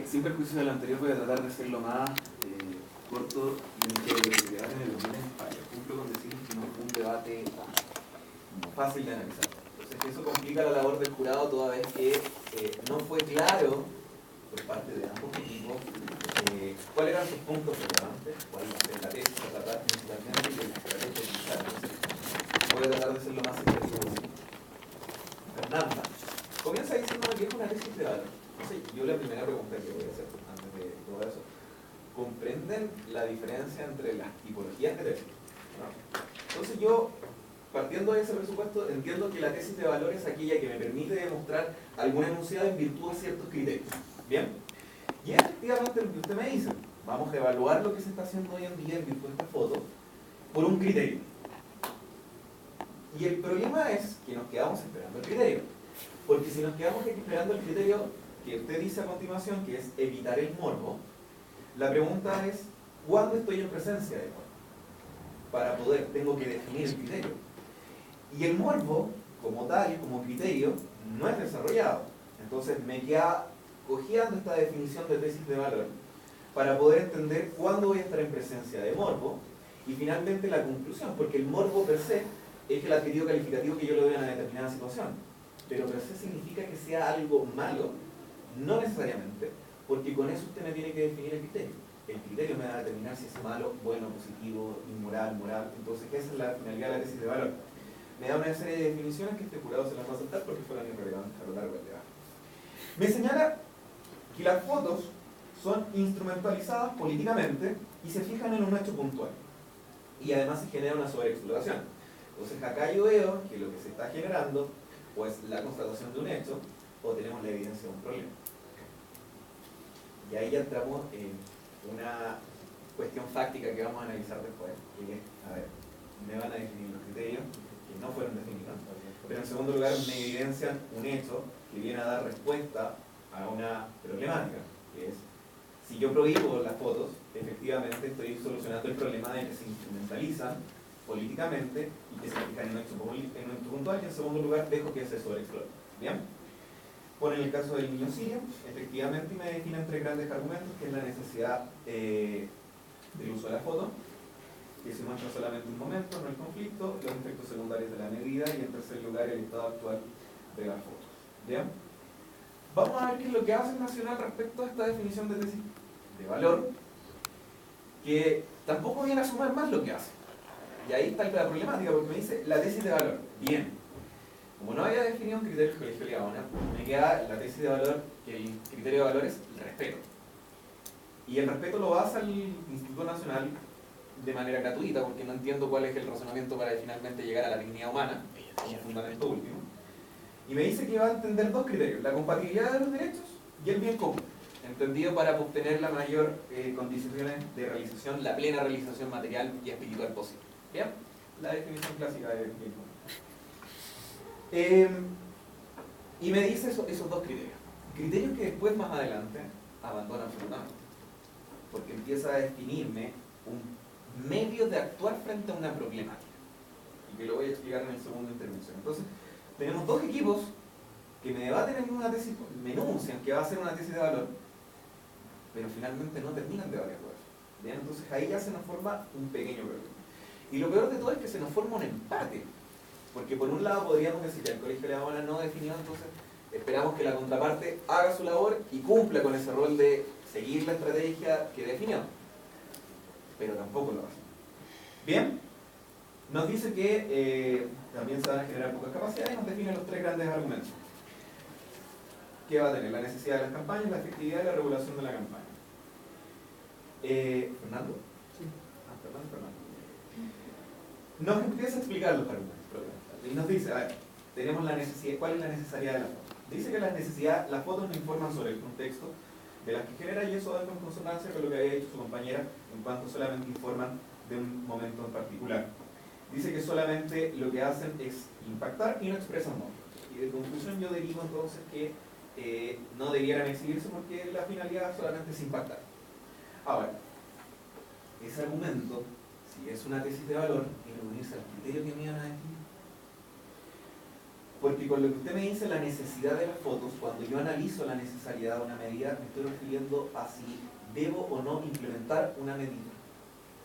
Sin perjuicio de lo anterior, voy a tratar de ser lo más corto y que el debate en el dominio es fallo. Cumplo con decir que no es un debate fácil de analizar. Entonces, que eso complica la labor del jurado toda vez que no fue claro por parte de ambos equipos cuáles eran sus puntos relevantes, cuál iba a ser la tesis a tratar principalmente y la estrategia de utilizar. Voy a tratar de ser lo más expresivo posible. Fernanda comienza diciéndome que es una tesis de valor. Entonces, yo la primera pregunta que voy a hacer antes de todo eso, ¿comprenden la diferencia entre las tipologías de tesis? ¿No? Entonces yo, partiendo de ese presupuesto, entiendo que la tesis de valor es aquella que me permite demostrar algún enunciado en virtud de ciertos criterios. ¿Bien? Y efectivamente lo que usted me dice, vamos a evaluar lo que se está haciendo hoy en día en virtud de esta foto por un criterio. Y el problema es que nos quedamos esperando el criterio. Porque si nos quedamos esperando el criterio que usted dice a continuación, que es evitar el morbo, la pregunta es, ¿cuándo estoy en presencia de morbo? Para poder, tengo que definir el criterio. Y el morbo, como tal, como criterio, no es desarrollado. Entonces me queda cojeando esta definición de tesis de valor para poder entender cuándo voy a estar en presencia de morbo y finalmente la conclusión, porque el morbo per se es el adjetivo calificativo que yo le doy a una determinada situación. Pero per se significa que sea algo malo, no necesariamente, porque con eso usted me tiene que definir el criterio. El criterio me va a determinar si es malo, bueno, positivo, inmoral, moral. Entonces, esa es la finalidad de la tesis de valor. Me da una serie de definiciones que este jurado se las va a saltar porque fueron irrelevantes a lo largo del debate. Me señala que las fotos son instrumentalizadas políticamente y se fijan en un hecho puntual. Y además se genera una sobreexplotación. Entonces, acá yo veo que lo que se está generando o es la constatación de un hecho o tenemos la evidencia de un problema. Y ahí ya entramos en una cuestión fáctica que vamos a analizar después, que es, a ver, me van a definir los criterios que no fueron definidos, pero en segundo lugar me evidencian un hecho que viene a dar respuesta a una problemática, que es, si yo prohíbo las fotos, efectivamente estoy solucionando el problema de que se instrumentalizan políticamente y que se fijan en un hecho puntual, y en segundo lugar dejo que se sobreexplore. ¿Bien? Por el caso del niño sirio, efectivamente me definen tres grandes argumentos, que es la necesidad del uso de la foto, que se muestra solamente un momento, no el conflicto, los efectos secundarios de la medida y en tercer lugar el estado actual de las fotos. ¿Bien? Vamos a ver qué es lo que hace el Nacional respecto a esta definición de tesis de valor, que tampoco viene a sumar más lo que hace. Y ahí está la problemática, porque me dice la tesis de valor. Bien. Como no había definido un criterio colegial, me queda la tesis de valor, que el criterio de valor es el respeto. Y el respeto lo basa el Instituto Nacional de manera gratuita, porque no entiendo cuál es el razonamiento para finalmente llegar a la dignidad humana, como fundamento último. Y me dice que va a entender dos criterios, la compatibilidad de los derechos y el bien común, entendido para obtener la mayor condiciones de realización, la plena realización material y espiritual posible. ¿Bien? La definición clásica de bien común. Y me dice esos dos criterios. Criterios que después, más adelante, abandona absolutamente. Porque empieza a definirme un medio de actuar frente a una problemática. Y que lo voy a explicar en el segundo intervención. Entonces, tenemos dos equipos que me debaten en una tesis, me enuncian que va a ser una tesis de valor, pero finalmente no terminan de debatir eso. ¿Bien? Entonces ahí ya se nos forma un pequeño problema. Y lo peor de todo es que se nos forma un empate. Porque por un lado podríamos decir que el Colegio de la Habana no definió, entonces esperamos que la contraparte haga su labor y cumpla con ese rol de seguir la estrategia que definió. Pero tampoco lo hace. Bien, nos dice que también se van a generar pocas capacidades y nos define los tres grandes argumentos. ¿Qué va a tener? La necesidad de las campañas, la efectividad y la regulación de la campaña. ¿Fernando? Sí. Fernando. Nos empieza a explicar los argumentos. Y nos dice, a ver, tenemos la necesidad, ¿cuál es la necesidad de la foto? Dice que las fotos nos informan sobre el contexto de las que genera y eso va en consonancia con lo que había dicho su compañera en cuanto solamente informan de un momento en particular. Dice que solamente lo que hacen es impactar y no expresan modos. Y de conclusión yo derivo entonces que no debieran exhibirse porque la finalidad solamente es impactar. Ahora, ese argumento, si es una tesis de valor, tiene que unirse al criterio que me iban a definir. Porque con lo que usted me dice, la necesidad de las fotos, cuando yo analizo la necesariedad de una medida, me estoy refiriendo a si debo o no implementar una medida.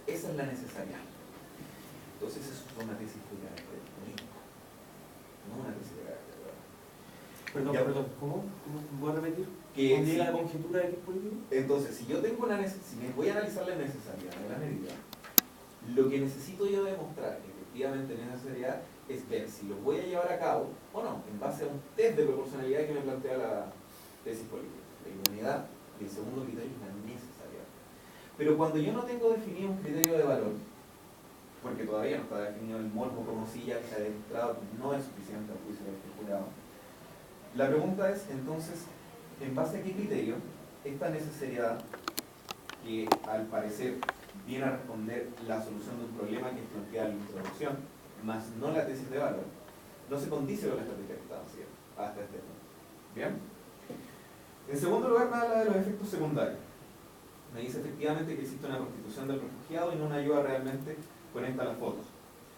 Esa es la necesidad. Entonces eso es una tesis de carácter político, no una tesis de carácter político. Perdón, ¿cómo? ¿Voy a repetir? Que ¿Dónde llega si, la conjetura de que es político? entonces, si yo tengo si me voy a analizar la necesidad de la medida, lo que necesito yo demostrar que efectivamente es necesidad es ver si lo voy a llevar a cabo o no, en base a un test de proporcionalidad que me plantea la tesis política. La idoneidad y el segundo criterio es la necesidad. Pero cuando yo no tengo definido un criterio de valor, porque todavía no está definido el morbo como silla que se ha demostrado que no es suficiente al juicio del jurado, la pregunta es entonces, ¿en base a qué criterio esta necesidad, que al parecer viene a responder la solución de un problema que es planteada en la introducción, más no la tesis de valor, no se condice con la estrategia que estamos haciendo hasta este punto? ¿Bien? En segundo lugar, me habla de los efectos secundarios. Me dice efectivamente que existe una constitución del refugiado y no una ayuda realmente conecta las fotos.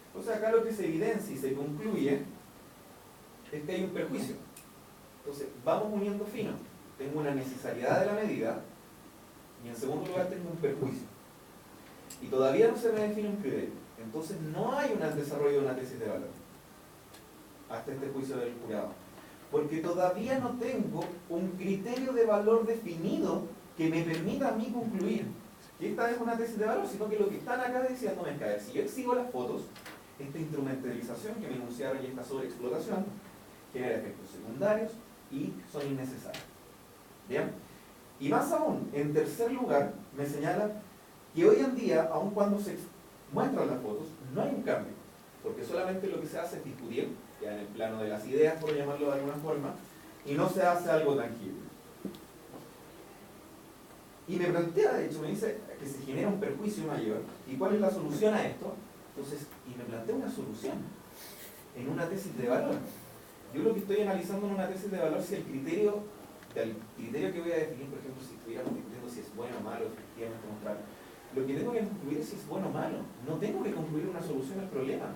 Entonces acá lo que se evidencia y se concluye es que hay un perjuicio. Entonces, vamos uniendo fino. Tengo una necesidad de la medida y en segundo lugar tengo un perjuicio. Y todavía no se me define un criterio. Entonces no hay un desarrollo de una tesis de valor hasta este juicio del jurado. Porque todavía no tengo un criterio de valor definido que me permita a mí concluir que esta es una tesis de valor, sino que lo que están acá diciéndome es que, a ver, si yo exhibo las fotos, esta instrumentalización que me enunciaron y esta sobreexplotación genera efectos secundarios y son innecesarios. ¿Bien? Y más aún, en tercer lugar, me señala que hoy en día, aun cuando se muestran las fotos, no hay un cambio, porque solamente lo que se hace es discutir, ya en el plano de las ideas, por llamarlo de alguna forma, y no se hace algo tangible. Y me plantea, de hecho, me dice que se genera un perjuicio mayor, ¿y cuál es la solución a esto? Entonces, y me plantea una solución en una tesis de valor. Yo lo que estoy analizando en una tesis de valor es el criterio que voy a definir, por ejemplo, si estuviéramos discutiendo si es bueno o malo, efectivamente mostrar. Lo que tengo que concluir es si es bueno o malo. No tengo que concluir una solución al problema,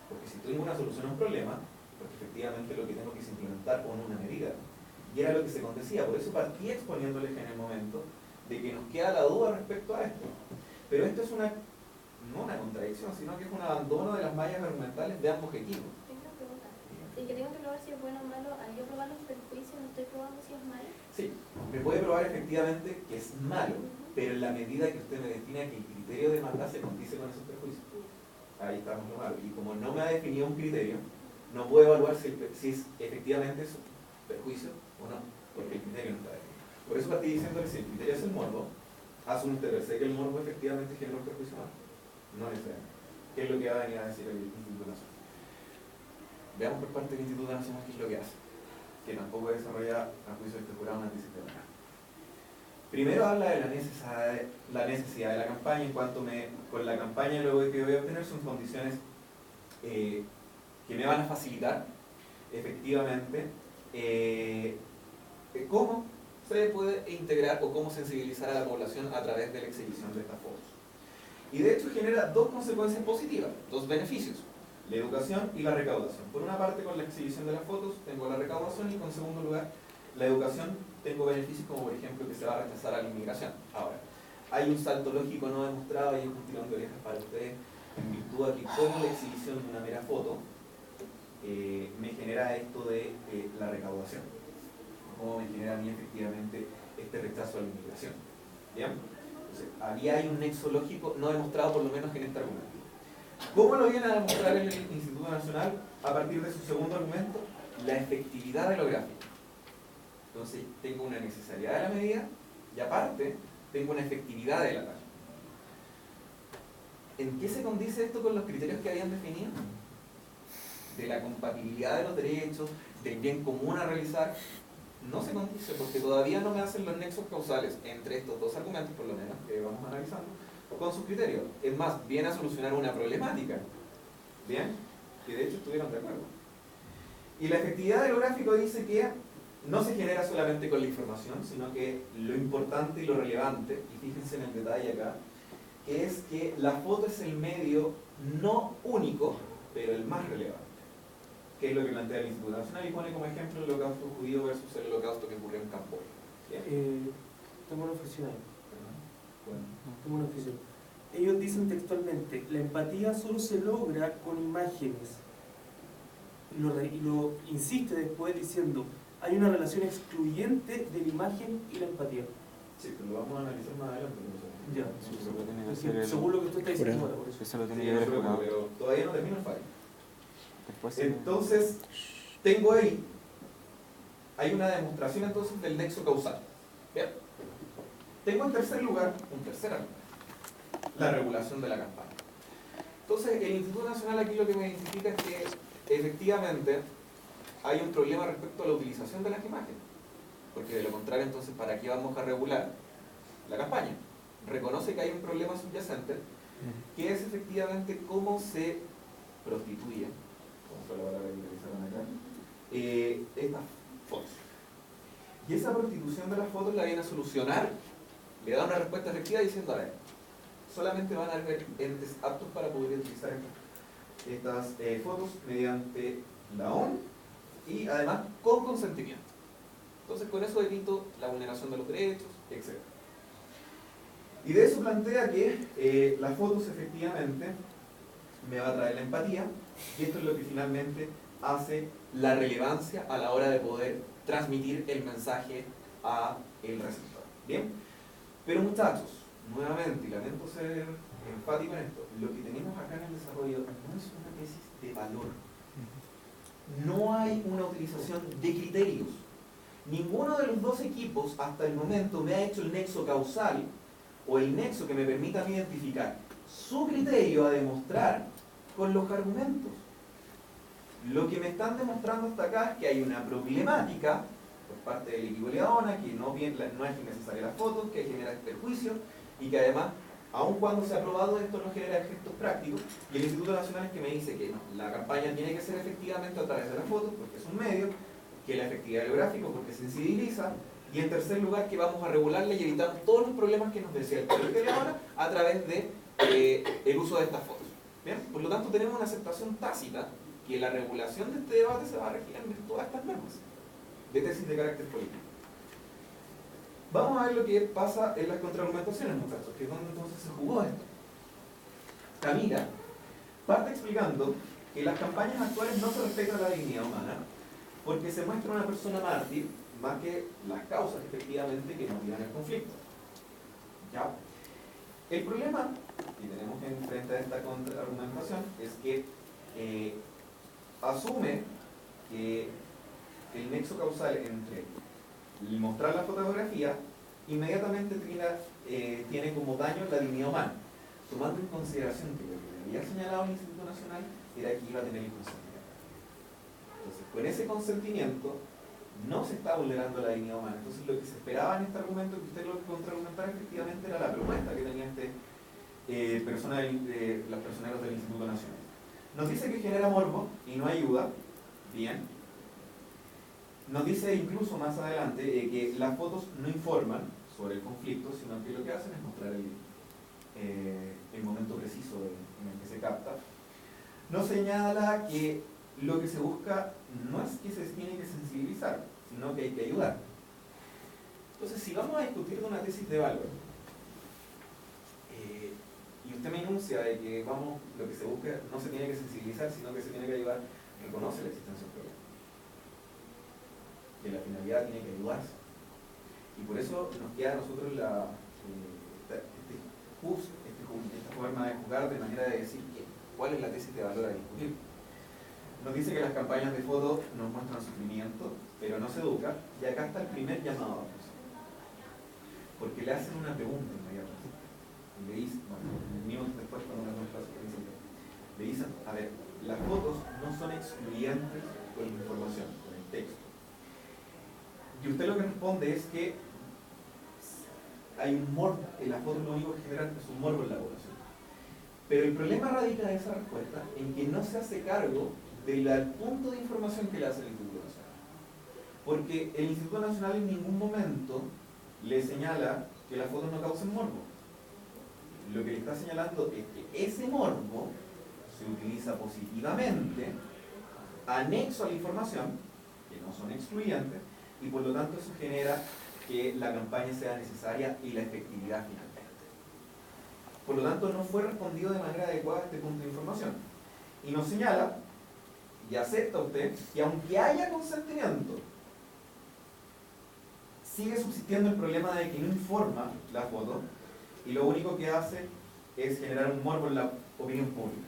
porque si tengo una solución a un problema, porque efectivamente lo que tengo que es implementar con una medida. Y era lo que se condecía, por eso partí exponiéndoles en el momento de que nos queda la duda respecto a esto. Pero esto es no una contradicción, sino que es un abandono de las mallas argumentales de ambos equipos. Tengo una pregunta. Si yo tengo que probar si es bueno o malo, al yo probar los perjuicios, ¿no estoy probando si es malo? Sí, me puede probar efectivamente que es malo, pero en la medida que usted me defina que el criterio de maldad se condice con esos perjuicios. Ahí estamos lo malo. Y como no me ha definido un criterio, no puedo evaluar si es efectivamente su perjuicio o no, porque el criterio no está definido. Por eso partí diciendo que si el criterio es el morbo, asume usted que el morbo efectivamente genera un perjuicio malo. No necesariamente. ¿Qué es lo que va a venir a decir el Instituto Nacional? Veamos por parte del Instituto Nacional qué es lo que hace, que tampoco desarrolla a juicio de este jurado una tesis de valor. Primero habla de la necesidad de la campaña, en cuanto con la campaña lo que voy a obtener son condiciones que me van a facilitar efectivamente cómo se puede integrar o cómo sensibilizar a la población a través de la exhibición de estas fotos. Y de hecho genera dos consecuencias positivas, dos beneficios: la educación y la recaudación. Por una parte, con la exhibición de las fotos tengo la recaudación, y con segundo lugar, la educación, tengo beneficios como por ejemplo que se va a rechazar a la inmigración. Ahora, hay un salto lógico no demostrado y es un tirón de orejas para ustedes en virtud de que con la exhibición de una mera foto me genera esto de la recaudación, como me genera a mí efectivamente este rechazo a la inmigración. ¿Bien? Entonces, había ahí un nexo lógico no demostrado, por lo menos en este argumento. ¿Cómo lo viene a demostrar el Instituto Nacional? A partir de su segundo argumento, la efectividad de lo gráfico. Entonces, tengo una necesidad de la medida y aparte, tengo una efectividad de la talla. ¿En qué se condice esto con los criterios que habían definido? De la compatibilidad de los derechos, del bien común a realizar. No se condice porque todavía no me hacen los nexos causales entre estos dos argumentos, por lo menos, que vamos analizando, con sus criterios. Es más, viene a solucionar una problemática. ¿Bien? Que de hecho estuvieron de acuerdo. Y la efectividad de lo gráfico dice que no se genera solamente con la información, sino que lo importante y lo relevante, y fíjense en el detalle acá, es que la foto es el medio no único, pero el más relevante. qué es lo que plantea el Instituto Nacional y pone como ejemplo el holocausto judío versus el holocausto que ocurrió en Camboya. ¿Bien? Tengo una objeción ahí. Bueno. Tengo una objeción. Ellos dicen textualmente, la empatía solo se logra con imágenes. Y lo insiste después diciendo, hay una relación excluyente de la imagen y la empatía. Sí, pero lo vamos a analizar más adelante. Ya, Eso lo tiene que hacer el- según lo que tú estás diciendo ahora, por eso. Eso lo tiene Sí, que ver el eso lo jurado. pero todavía no termino el fallo. Después sí. Entonces, tengo ahí, hay una demostración entonces del nexo causal. Bien. Tengo en tercer lugar, un tercer argumento, la regulación de la campaña. Entonces, el Instituto Nacional aquí lo que me identifica es que efectivamente hay un problema respecto a la utilización de las imágenes. Porque de lo contrario, entonces, ¿para qué vamos a regular la campaña? Reconoce que hay un problema subyacente, que es efectivamente cómo se prostituye, como fue la palabra que utilizaron acá, estas fotos. Y esa prostitución de las fotos la viene a solucionar, le da una respuesta efectiva diciendo, a ver, solamente van a haber entes aptos para poder utilizar estas fotos mediante la ONU y además con consentimiento. Entonces con eso evito la vulneración de los derechos, etc. Y de eso plantea que las fotos efectivamente me va a traer la empatía y esto es lo que finalmente hace la relevancia a la hora de poder transmitir el mensaje a el receptor. ¿Bien? Pero muchachos, nuevamente, y lamento ser enfático en esto, lo que tenemos acá en el desarrollo no es una tesis de valor. No hay una utilización de criterios. Ninguno de los dos equipos hasta el momento me ha hecho el nexo causal o el nexo que me permita identificar su criterio a demostrar con los argumentos. Lo que me están demostrando hasta acá es que hay una problemática por parte del equipo de Leona, que no es innecesaria las fotos, que genera perjuicio y que además, aun cuando se ha aprobado esto, no genera efectos prácticos. Y el Instituto Nacional es que me dice que no, la campaña tiene que ser efectivamente a través de las fotos, porque es un medio, que la efectividad del gráfico, porque sensibiliza, y en tercer lugar que vamos a regularla y evitar todos los problemas que nos decía el colegio de Leona a través de el uso de estas fotos. ¿Bien? Por lo tanto, tenemos una aceptación tácita que la regulación de este debate se va a regir en todas estas normas de tesis de carácter político. Vamos a ver lo que pasa en las contraargumentaciones, muchachos, que es donde entonces se jugó esto. Camila parte explicando que las campañas actuales no se respetan la dignidad humana porque se muestra una persona mártir más que las causas efectivamente que motivan el conflicto. ¿Ya? El problema que tenemos frente a esta contraargumentación es que asume que el nexo causal entre mostrar la fotografía inmediatamente tiene como daño la dignidad humana, tomando en consideración que lo que había señalado el Instituto Nacional era que iba a tener el consentimiento. Entonces, con ese consentimiento no se está vulnerando la dignidad humana. Entonces, lo que se esperaba en este argumento, que usted lo contraargumentara efectivamente, era la propuesta que tenía las personeros del Instituto Nacional. Nos dice que genera morbo y no ayuda. Bien. Nos dice incluso más adelante que las fotos no informan sobre el conflicto, sino que lo que hacen es mostrar el momento preciso en el que se capta. Nos señala que lo que se busca no es que se tiene que sensibilizar, sino que hay que ayudar. Entonces, si vamos a discutir de una tesis de valor, y usted me enuncia de que lo que se busca no se tiene que sensibilizar, sino que se tiene que ayudar, reconoce la existencia del problema. Que la finalidad tiene que ayudarse. Y por eso nos queda a nosotros esta forma de juzgar de manera de decir cuál es la tesis de valor a discutir. Nos dice que las campañas de fotos nos muestran sufrimiento, pero no se educa, y acá está el primer llamado a la atención. Porque le hacen una pregunta inmediatamente. Y le dicen, minutos después cuando una le dicen, a ver, las fotos no son excluyentes con la información, con el texto. Y usted lo que responde es que hay un morbo, en las fotos lo único que generan es un morbo en la población. Pero el problema radica de esa respuesta en que no se hace cargo del punto de información que le hace el Instituto Nacional. Porque el Instituto Nacional en ningún momento le señala que las fotos no causen morbo. Lo que le está señalando es que ese morbo se utiliza positivamente anexo a la información, que no son excluyentes, y por lo tanto eso genera que la campaña sea necesaria y la efectividad finalmente. Por lo tanto, no fue respondido de manera adecuada a este punto de información. Y nos señala, y acepta usted, que aunque haya consentimiento, sigue subsistiendo el problema de que no informa la foto, y lo único que hace es generar un morbo en la opinión pública.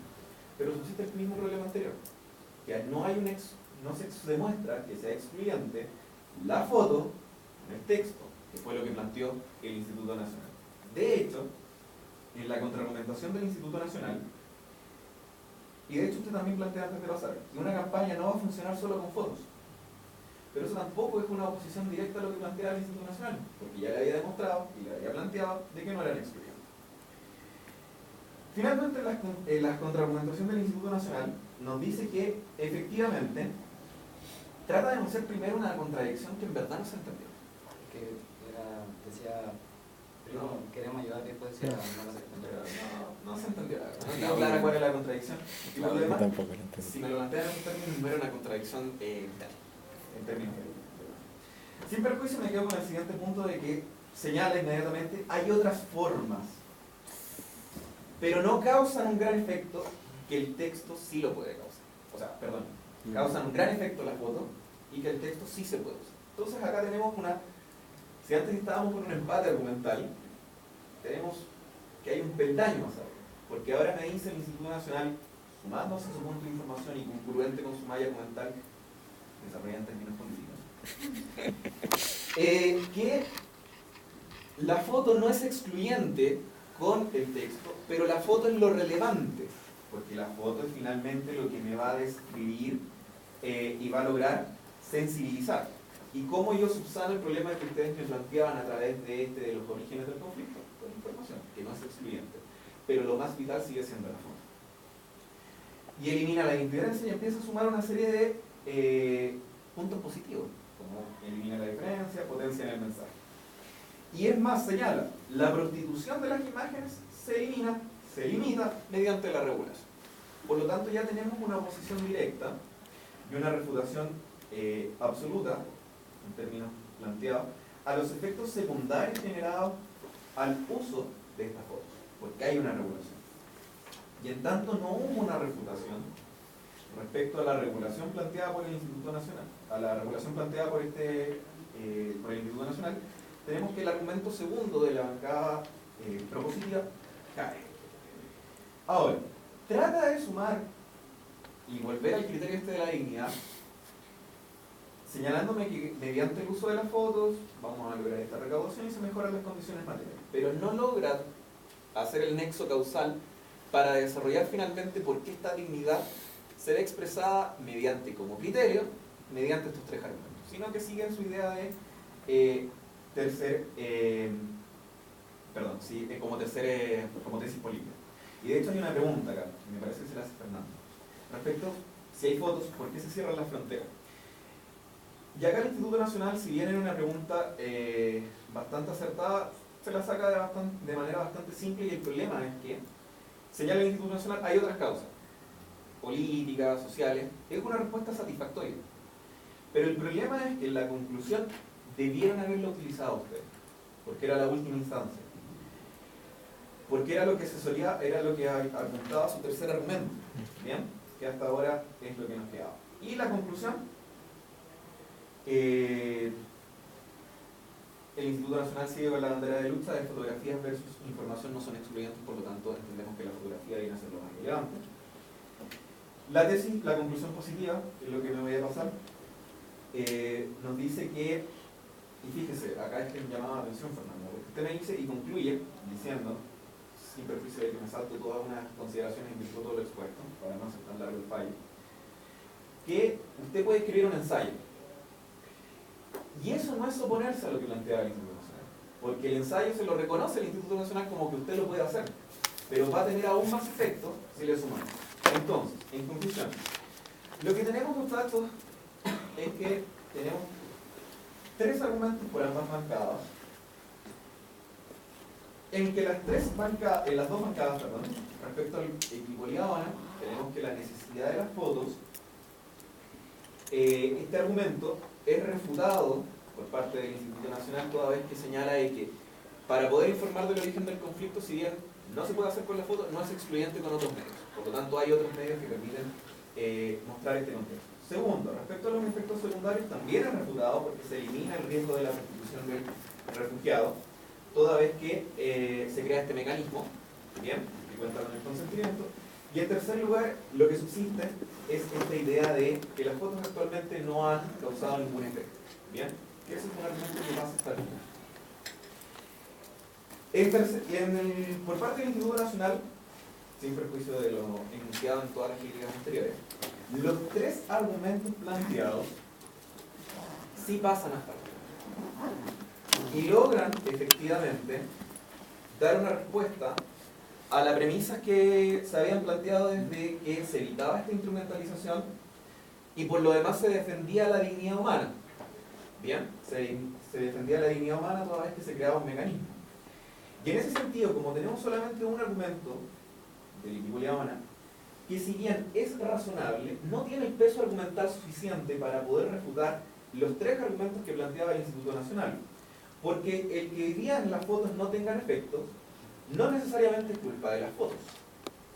Pero subsiste el mismo problema anterior, que no se demuestra que sea excluyente la foto en el texto, que fue lo que planteó el Instituto Nacional. De hecho, en la contraargumentación del Instituto Nacional, y de hecho usted también plantea antes de pasar, que una campaña no va a funcionar solo con fotos. Pero eso tampoco es una oposición directa a lo que plantea el Instituto Nacional, porque ya le había demostrado y le había planteado de que no eran excluyentes. Finalmente, la contraargumentación del Instituto Nacional nos dice que efectivamente trata de denunciar primero una contradicción que en verdad no se entendió. Que decía, primero queremos ayudar y después decía, no se entendió. No quedó clara cuál es la contradicción. Y por lo demás, tampoco lo entendí. si me lo plantean en esos términos, no era una contradicción en términos de... Sin perjuicio, me quedo con el siguiente punto de que señala inmediatamente hay otras formas, pero no causan un gran efecto que el texto sí lo puede causar. O sea, perdón, causan un gran efecto la foto y que el texto sí se puede usar. Entonces acá tenemos una... Si antes estábamos con un empate argumental, tenemos que hay un peldaño más arriba, porque ahora me dice el Instituto Nacional, sumándose a su punto de información y concurrente con su malla argumental, desarrollada en términos políticos, que la foto no es excluyente con el texto, pero la foto es lo relevante, porque la foto es finalmente lo que me va a describir y va a lograr sensibilizar. ¿Y cómo yo subsano el problema que ustedes me planteaban a través de los orígenes del conflicto? Con información, que no es excluyente. Pero lo más vital sigue siendo la foto. Y elimina la indiferencia y empieza a sumar una serie de puntos positivos, como elimina la diferencia, potencia en el mensaje. Y es más, señala, la prostitución de las imágenes se limita mediante la regulación. Por lo tanto, ya tenemos una oposición directa y una refutación absoluta, en términos planteados, a los efectos secundarios generados al uso de estas fotos, porque hay una regulación. Y en tanto no hubo una refutación respecto a la regulación planteada por el Instituto Nacional, a la regulación planteada por el Instituto Nacional, tenemos que el argumento segundo de la bancada propositiva cae. Ahora, trata de sumar y volver al criterio de la dignidad, señalándome que mediante el uso de las fotos vamos a lograr esta recaudación y se mejoran las condiciones materiales, pero no logra hacer el nexo causal para desarrollar finalmente por qué esta dignidad será expresada mediante como criterio, mediante estos tres argumentos, sino que siguen su idea de como tesis política. Y de hecho hay una pregunta acá, que me parece que se la hace Fernando, respecto si hay fotos, ¿por qué se cierran las fronteras? Y acá el Instituto Nacional, si bien era una pregunta bastante acertada, se la saca de manera bastante simple, y el problema es que, señala el Instituto Nacional, hay otras causas, políticas, sociales, es una respuesta satisfactoria. Pero el problema es que en la conclusión debieron haberlo utilizado ustedes, porque era la última instancia. Porque era lo que era lo que apuntaba su tercer argumento, ¿bien? Que hasta ahora es lo que nos quedaba. Y la conclusión, el Instituto Nacional sigue con la bandera de lucha de fotografías versus información no son excluyentes, por lo tanto entendemos que la fotografía viene a ser lo más relevante. La tesis, la conclusión positiva, que es lo que me voy a pasar, nos dice que, y fíjese, acá es que me llamaba la atención Fernando, porque usted me dice y concluye diciendo, sin perjuicio de que me salto todas unas consideraciones y me todo lo expuesto, para no hacer tan largo el fallo, que usted puede escribir un ensayo. Y eso no es oponerse a lo que plantea el Instituto Nacional, porque el ensayo se lo reconoce el Instituto Nacional como que usted lo puede hacer, pero va a tener aún más efecto si le sumamos. Entonces, en conclusión, lo que tenemos, muchachos, es que tenemos tres argumentos por ambas bancadas, en que las dos bancadas, respecto al equipo Liaona, tenemos que la necesidad de las fotos este argumento es refutado por parte del Instituto Nacional toda vez que señala de que para poder informar del origen del conflicto, si bien no se puede hacer con la foto, no es excluyente con otros medios. Por lo tanto, hay otros medios que permiten mostrar este contexto. Segundo, respecto a los efectos secundarios, también es refutado porque se elimina el riesgo de la restitución del refugiado, toda vez que se crea este mecanismo, bien, que cuenta con el consentimiento. Y en tercer lugar, lo que subsiste es esta idea de que las fotos actualmente no han causado ningún efecto, bien, que ese es un argumento que pasa hasta el final. Por parte del Instituto Nacional, sin perjuicio de lo enunciado en todas las críticas anteriores, los tres argumentos planteados sí pasan hasta el final y logran efectivamente dar una respuesta a la premisa que se habían planteado desde que se evitaba esta instrumentalización y por lo demás se defendía la dignidad humana. Bien, se defendía la dignidad humana toda vez que se creaba un mecanismo. Y en ese sentido, como tenemos solamente un argumento de Lippi-Puliamana, que si bien es razonable, no tiene el peso argumental suficiente para poder refutar los tres argumentos que planteaba el Instituto Nacional. Porque el que hoy día en las fotos no tengan efectos, no necesariamente es culpa de las fotos,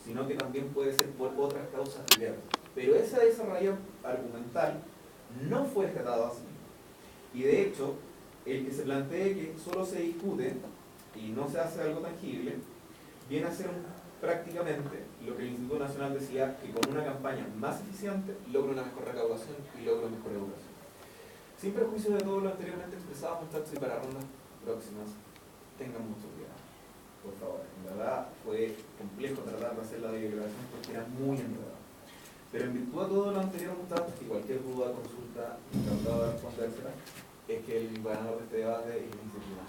sino que también puede ser por otras causas diversas. Pero ese desarrollo argumental no fue tratado así. Y de hecho, el que se plantee que solo se discute y no se hace algo tangible, viene a ser prácticamente lo que el Instituto Nacional decía, que con una campaña más eficiente logra una mejor recaudación y logra una mejor educación. Sin perjuicio de todo lo anteriormente expresado, muchachos, y para rondas próximas, tengan mucho cuidado. Por favor, en verdad fue complejo tratar de hacer la bibliografía porque era muy enredado. Pero en virtud de todo lo anterior, muchachos, y cualquier duda, consulta, encantado de respondérsela, es que el ganador de este debate es el Instituto Nacional.